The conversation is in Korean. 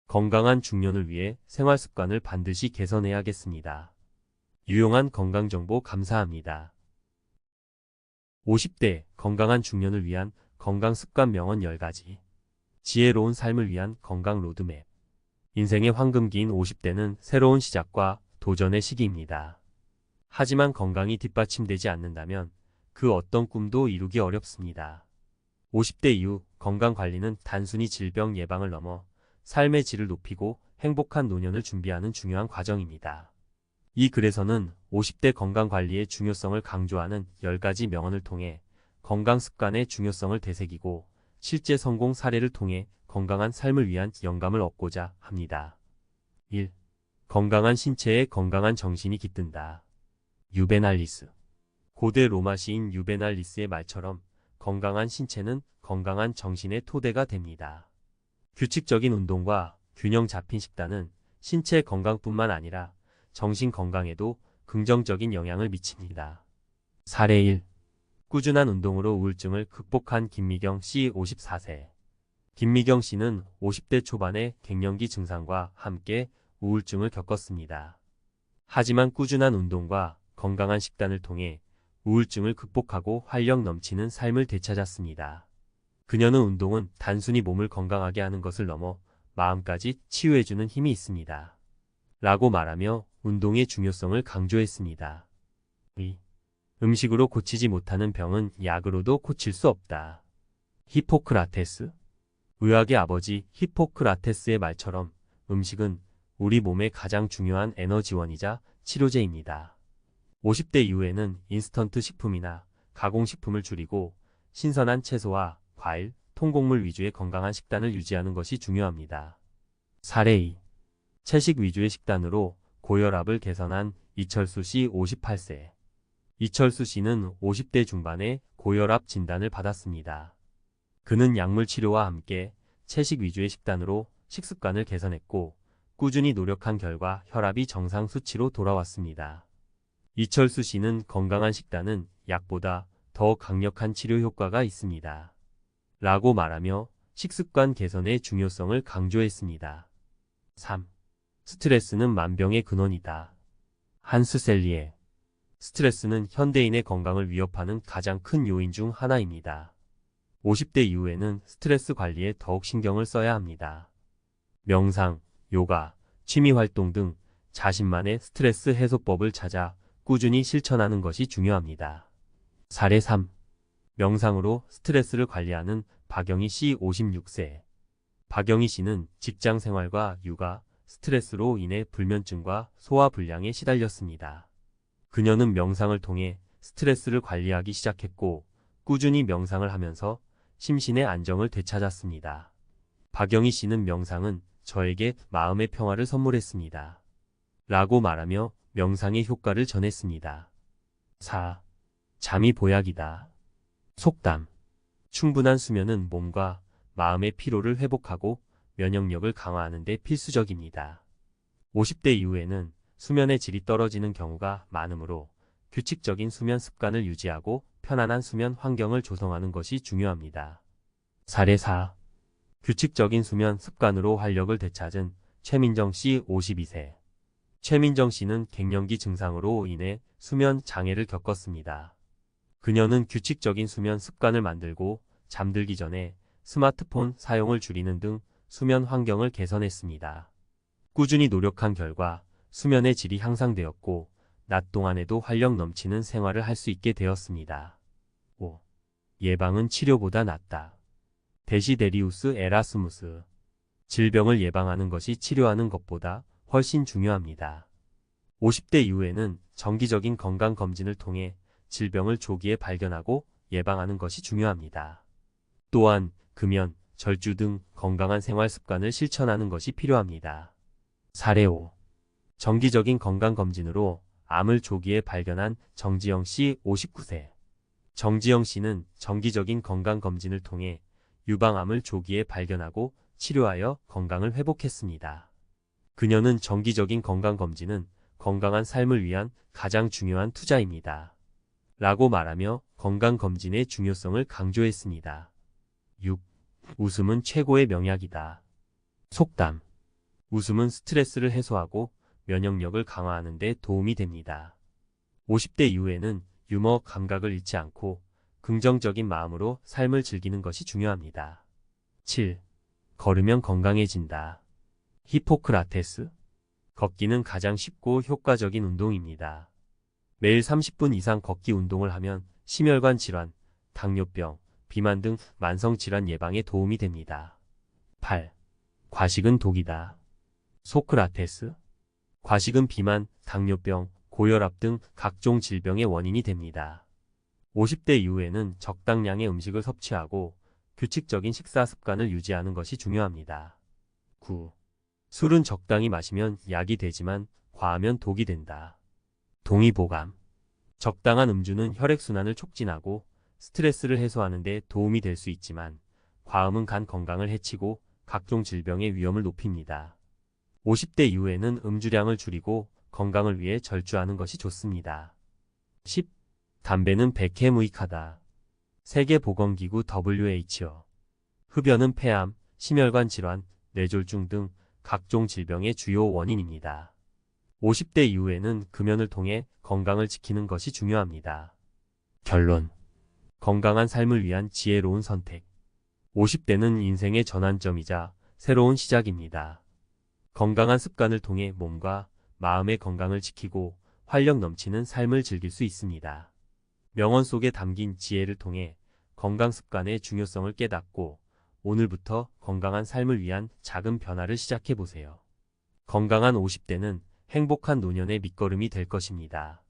건강한 중년을 위해 생활 습관을 반드시 개선해야겠습니다. 유용한 건강정보 감사합니다. 50대 건강한 중년을 위한 건강습관 명언 10가지. 지혜로운 삶을 위한 건강 로드맵. 인생의 황금기인 50대는 새로운 시작과 도전의 시기입니다. 하지만 건강이 뒷받침되지 않는다면 그 어떤 꿈도 이루기 어렵습니다. 50대 이후 건강관리는 단순히 질병 예방을 넘어 삶의 질을 높이고 행복한 노년을 준비하는 중요한 과정입니다. 이 글에서는 50대 건강관리의 중요성을 강조하는 10가지 명언을 통해 건강습관의 중요성을 되새기고 실제 성공 사례를 통해 건강한 삶을 위한 영감을 얻고자 합니다. 1. 건강한 신체에 건강한 정신이 깃든다. 유베날리스. 고대 로마 시인 유베날리스의 말처럼 건강한 신체는 건강한 정신의 토대가 됩니다. 규칙적인 운동과 균형 잡힌 식단은 신체 건강뿐만 아니라 정신 건강에도 긍정적인 영향을 미칩니다. 사례 1. 꾸준한 운동으로 우울증을 극복한 김미경 씨 54세. 김미경 씨는 50대 초반에 갱년기 증상과 함께 우울증을 겪었습니다. 하지만 꾸준한 운동과 건강한 식단을 통해 우울증을 극복하고 활력 넘치는 삶을 되찾았습니다. 그녀는 운동은 단순히 몸을 건강하게 하는 것을 넘어 마음까지 치유해주는 힘이 있습니다. 라고 말하며 운동의 중요성을 강조했습니다. 2. 음식으로 고치지 못하는 병은 약으로도 고칠 수 없다. 히포크라테스. 의학의 아버지 히포크라테스의 말처럼 음식은 우리 몸의 가장 중요한 에너지원이자 치료제입니다. 50대 이후에는 인스턴트 식품이나 가공식품을 줄이고 신선한 채소와 과일, 통곡물 위주의 건강한 식단을 유지하는 것이 중요합니다. 사례 2. 채식 위주의 식단으로 고혈압을 개선한 이철수 씨 58세. 이철수 씨는 50대 중반에 고혈압 진단을 받았습니다. 그는 약물 치료와 함께 채식 위주의 식단으로 식습관을 개선했고 꾸준히 노력한 결과 혈압이 정상 수치로 돌아왔습니다. 이철수 씨는 건강한 식단은 약보다 더 강력한 치료 효과가 있습니다. 라고 말하며 식습관 개선의 중요성을 강조했습니다. 3. 스트레스는 만병의 근원이다. 한스 셀리에. 스트레스는 현대인의 건강을 위협하는 가장 큰 요인 중 하나입니다. 50대 이후에는 스트레스 관리에 더욱 신경을 써야 합니다. 명상, 요가, 취미활동 등 자신만의 스트레스 해소법을 찾아 꾸준히 실천하는 것이 중요합니다. 사례 3. 명상으로 스트레스를 관리하는 박영희 씨 56세. 박영희 씨는 직장 생활과 육아, 스트레스로 인해 불면증과 소화불량에 시달렸습니다. 그녀는 명상을 통해 스트레스를 관리하기 시작했고 꾸준히 명상을 하면서 심신의 안정을 되찾았습니다. 박영희 씨는 명상은 저에게 마음의 평화를 선물했습니다. 라고 말하며 명상의 효과를 전했습니다. 4. 잠이 보약이다. 속담. 충분한 수면은 몸과 마음의 피로를 회복하고 면역력을 강화하는 데 필수적입니다. 50대 이후에는 수면의 질이 떨어지는 경우가 많으므로 규칙적인 수면 습관을 유지하고 편안한 수면 환경을 조성하는 것이 중요합니다. 사례 4. 규칙적인 수면 습관으로 활력을 되찾은 최민정 씨 52세. 최민정 씨는 갱년기 증상으로 인해 수면 장애를 겪었습니다. 그녀는 규칙적인 수면 습관을 만들고 잠들기 전에 스마트폰 사용을 줄이는 등 수면 환경을 개선했습니다. 꾸준히 노력한 결과 수면의 질이 향상되었고 낮 동안에도 활력 넘치는 생활을 할 수 있게 되었습니다. 5. 예방은 치료보다 낫다. 데시데리우스 에라스무스. 질병을 예방하는 것이 치료하는 것보다 훨씬 중요합니다. 50대 이후에는 정기적인 건강검진을 통해 질병을 조기에 발견하고 예방하는 것이 중요합니다. 또한 금연, 절주 등 건강한 생활 습관을 실천하는 것이 필요합니다. 사례 5. 정기적인 건강검진으로 암을 조기에 발견한 정지영 씨 59세. 정지영 씨는 정기적인 건강검진을 통해 유방암을 조기에 발견하고 치료하여 건강을 회복했습니다. 그녀는 정기적인 건강검진은 건강한 삶을 위한 가장 중요한 투자입니다. 라고 말하며 건강검진의 중요성을 강조했습니다. 6. 웃음은 최고의 명약이다. 속담. 웃음은 스트레스를 해소하고 면역력을 강화하는 데 도움이 됩니다. 50대 이후에는 유머 감각을 잃지 않고 긍정적인 마음으로 삶을 즐기는 것이 중요합니다. 7. 걸으면 건강해진다. 히포크라테스. 걷기는 가장 쉽고 효과적인 운동입니다. 매일 30분 이상 걷기 운동을 하면 심혈관 질환, 당뇨병, 비만 등 만성질환 예방에 도움이 됩니다. 8. 과식은 독이다. 소크라테스. 과식은 비만, 당뇨병, 고혈압 등 각종 질병의 원인이 됩니다. 50대 이후에는 적당량의 음식을 섭취하고 규칙적인 식사 습관을 유지하는 것이 중요합니다. 9. 술은 적당히 마시면 약이 되지만 과하면 독이 된다. 동의보감. 적당한 음주는 혈액순환을 촉진하고 스트레스를 해소하는 데 도움이 될 수 있지만 과음은 간 건강을 해치고 각종 질병의 위험을 높입니다. 50대 이후에는 음주량을 줄이고 건강을 위해 절주하는 것이 좋습니다. 10. 담배는 백해무익하다. 세계보건기구 WHO. 흡연은 폐암, 심혈관 질환, 뇌졸중 등 각종 질병의 주요 원인입니다. 50대 이후에는 금연을 통해 건강을 지키는 것이 중요합니다. 결론. 건강한 삶을 위한 지혜로운 선택. 50대는 인생의 전환점이자 새로운 시작입니다. 건강한 습관을 통해 몸과 마음의 건강을 지키고 활력 넘치는 삶을 즐길 수 있습니다. 명언 속에 담긴 지혜를 통해 건강 습관의 중요성을 깨닫고 오늘부터 건강한 삶을 위한 작은 변화를 시작해 보세요. 건강한 50대는 행복한 노년의 밑거름이 될 것입니다.